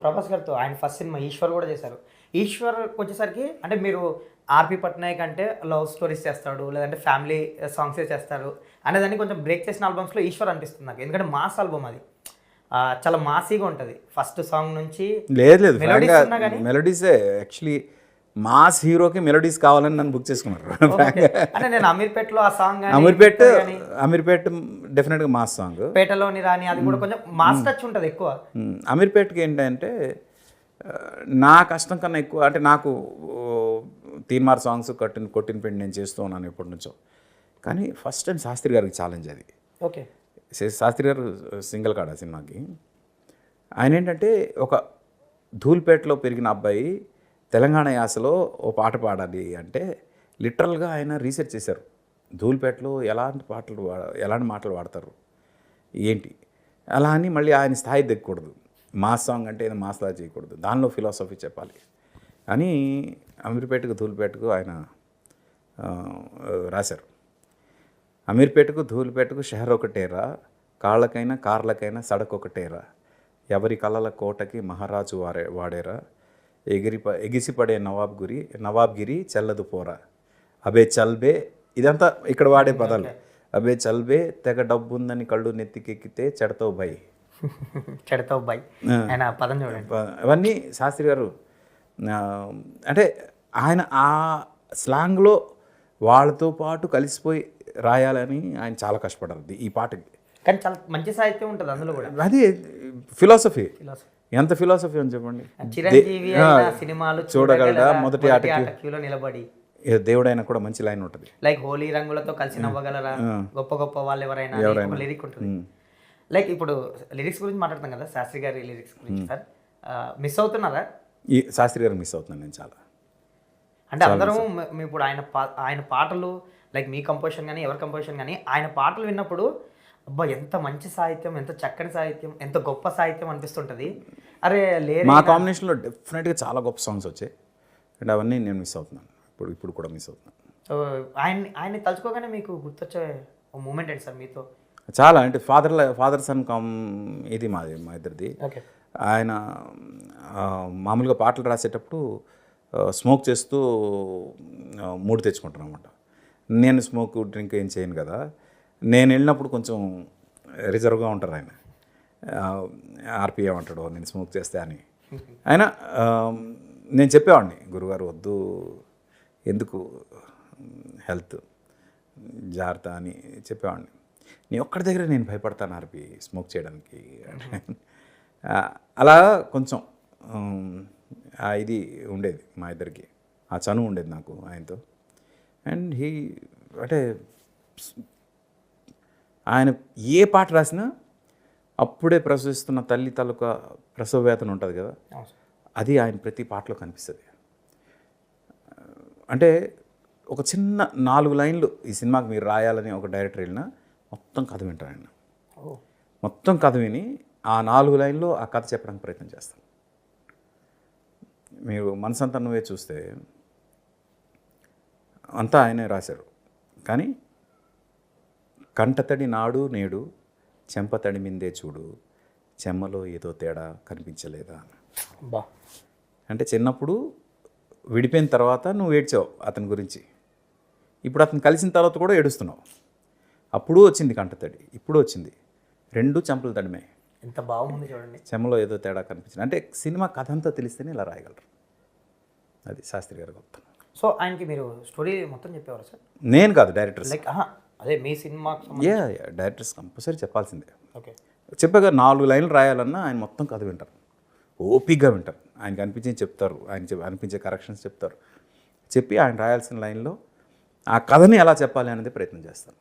ప్రభాస్ గారితో ఆయన first cinema 'Eshwar' కూడా చేశారు. 'ఈశ్వర్'కొచ్చేసరికి అంటే మీరు 'ఆర్‌పి పట్నాయక్' అంటే లవ్ స్టోరీస్ చేస్తాడు, లేదంటే ఫ్యామిలీ సాంగ్సే చేస్తారు అనేదాన్ని కొంచెం బ్రేక్ చేసిన ఆల్బమ్స్‌లో 'ఈశ్వర్' అనిపిస్తుంది నాకు. ఎందుకంటే మాస్ ఆల్బమ్ అది. చాలా మాసీగా ఉంటది. ఫస్ట్ సాంగ్ నుంచి లేదు లేదు మెలోడీస్ ఉన్నా గానీ మెలోడీసే యాక్చువల్లీ మాస్ హీరోకి మెలోడీస్ కావాలని నన్ను బుక్ చేసుకున్నారు. ఓకే. అంటే నేను 'అమీర్పేట'లో ఆ సాంగ్ గాని, అమీర్పేట్ డెఫినెట్గా మాస్ సాంగ్. 'పేటలోని రాణి' అది కూడా కొంచెం మాస్ టచ్ ఉంటది ఎక్కువ. అమీర్పేట్కి ఏంటంటే నా కష్టం కన్నా ఎక్కువ అంటే నాకు తీన్మార్ సాంగ్స్ కొట్టిన పిండి నేను చేస్తూ ఉన్నాను ఎప్పటి నుంచో. కానీ ఫస్ట్ టైం శాస్త్రి గారికి ఛాలెంజ్ అది. ఓకే. శాస్త్రి గారు సింగిల్ కాడ సినిమాకి ఆయన ఏంటంటే ఒక ధూల్పేటలో పెరిగిన అబ్బాయి తెలంగాణ యాసలో ఓ పాట పాడాలి అంటే లిటరల్గా ఆయన రీసెర్చ్ చేశారు. ధూల్పేటలో ఎలాంటి మాటలు వాడతారు ఏంటి అలా అని మళ్ళీ ఆయన స్థాయి దిగకూడదు. మాస్ సాంగ్ అంటే ఏదో మాస్లా చేయకూడదు, దానిలో ఫిలాసఫీ చెప్పాలి అని అమీర్పేటకు ధూల్పేటకు ఆయన రాశారు. అమీర్పేటకు ధూల్పేటకు షహర్ ఒకటేరా, కాళ్ళకైనా కార్లకైనా సడక్ ఒకటేరా, ఎవరి కళల కోటకి మహారాజు వాడేరా, ఎగిసిపడే నవాబ్గిరి చెల్లదు పోరా, అబే చల్బే, ఇదంతా ఇక్కడ వాడే పదాలు. అబే చల్బే, తెగ డబ్బు ఉందని కళ్ళు నెత్తికెక్కితే చెడతావు బై, చెడతావు బై ఆయన పదం చూడండి. అవన్నీ శాస్త్రి గారు అంటే ఆయన ఆ స్లాంగ్లో వాళ్ళతో పాటు కలిసిపోయి రాయాలని ఆయన చాలా కష్టపడారు ఈ పాటకి. కానీ చాలా మంచి సాహిత్యం ఉంటుంది అందులో కూడా. అది ఫిలాసఫీ, ఎంత ఫిలాసఫీ అని చెప్పండి. చిరంజీవి సినిమాలు చూడగలరా మొదటి ఆటక్యూలో నిలబడి, దేవుడైనా కూడా మంచి లైన్ ఉంటుంది. లైక్ హోలీ రంగులతో కలిసి నవ్వగలరా, గొప్ప గొప్ప వాళ్ళు ఎవరైనా లిరిక్ ఉంటుంది. లైక్ ఇప్పుడు లిరిక్స్ గురించి మాట్లాడతాం కదా, శాస్త్రి గారి లిరిక్స్ గురించి సార్ మిస్ అవుతున్నారా? ఈ శాస్త్రి గారు మిస్ అవుతున్నాను నేను చాలా. అంటే అందరం ఇప్పుడు ఆయన పాటలు లైక్ మీ కంపోజిషన్ కానీ ఎవరి కంపోజిషన్ కానీ ఆయన పాటలు విన్నప్పుడు అబ్బా ఎంత మంచి సాహిత్యం, ఎంత చక్కని సాహిత్యం, ఎంత గొప్ప సాహిత్యం అనిపిస్తుంటుంది. అరే లేదు మా కాంబినేషన్లో డెఫినెట్గా చాలా గొప్ప సాంగ్స్ వచ్చాయి అండ్ అవన్నీ నేను మిస్ అవుతున్నాను, ఇప్పుడు కూడా మిస్ అవుతున్నాను. సో ఆయన్ని తలుచుకోగానే మీకు గుర్తొచ్చే మూమెంట్ ఏంటి సార్ మీతో? చాలా అంటే ఫాదర్ సన్ ఇది మాది మా ఇద్దరిది. ఆయన మామూలుగా పాటలు రాసేటప్పుడు స్మోక్ చేస్తూ మూడు తెచ్చుకుంటాను అనమాట. నేను స్మోక్ డ్రింక్ ఏం చేయను కదా, నేను వెళ్ళినప్పుడు కొంచెం రిజర్వ్గా ఉంటారు ఆయన. ఆర్పిఎం అంటాడు నేను స్మోక్ చేస్తే అని. ఆయన నేను చెప్పేవాడిని, గురుగారు వద్దు, ఎందుకు హెల్త్ జాగ్రత్త అని చెప్పేవాడిని. నీ ఒక్కడి దగ్గర నేను భయపడతాను ఆర్పి స్మోక్ చేయడానికి. అలా కొంచెం ఇది ఉండేది మా ఇద్దరికి, ఆ చనువు ఉండేది నాకు ఆయనతో. అండ్ అంటే ఆయన ఏ పాట రాసినా అప్పుడే ప్రసవిస్తున్న తల్లి తాలూకా ప్రసవ వేతన ఉంటుంది కదా, అది ఆయన ప్రతి పాటలో కనిపిస్తుంది. అంటే ఒక చిన్న 4 లైన్లు ఈ సినిమాకి మీరు రాయాలని ఒక డైరెక్టర్ వెళ్ళినా మొత్తం కథ వింటారు ఆయన. మొత్తం కథ విని ఆ 4 లైన్లో ఆ కథ చెప్పడానికి ప్రయత్నం చేస్తాను. మీరు మనసంతా నువ్వే చూస్తే అంతా ఆయనే రాశారు, కానీ కంటతడి నాడు నేడు చెంపతడి మిందే చూడు, చెమ్మలో ఏదో తేడా కనిపించలేదా. బా అంటే చిన్నప్పుడు విడిపోయిన తర్వాత నువ్వు ఏడ్చావు అతని గురించి, ఇప్పుడు అతను కలిసిన తర్వాత కూడా ఏడుస్తున్నావు. అప్పుడు వచ్చింది కంటతడి, ఇప్పుడు వచ్చింది, 2 చెంపలు తడిమే. ఎంత బాగుంది చూడండి. చెమ్మలో ఏదో తేడా కనిపించింది. అంటే సినిమా కథ అంతా తెలిస్తేనే ఇలా రాయగలరు. అది శాస్త్రి గారి గొప్పతనం. సో ఆయనకి మీరు స్టోరీ మొత్తం చెప్పేవారు సార్? నేను కాదు, డైరెక్టర్స్. లైక్ అదే మీ సినిమా డైరెక్టర్స్ కంపల్సరీ చెప్పాల్సిందే. ఓకే. చెప్పాక 4 లైన్లు రాయాలన్నా ఆయన మొత్తం కథ వింటారు, ఓపిక్గా వింటారు. ఆయనకి అనిపించింది చెప్తారు, అనిపించే కరెక్షన్స్ చెప్తారు. చెప్పి ఆయన రాయాల్సిన లైన్లో ఆ కథని ఎలా చెప్పాలి అనేది ప్రయత్నం చేస్తారు.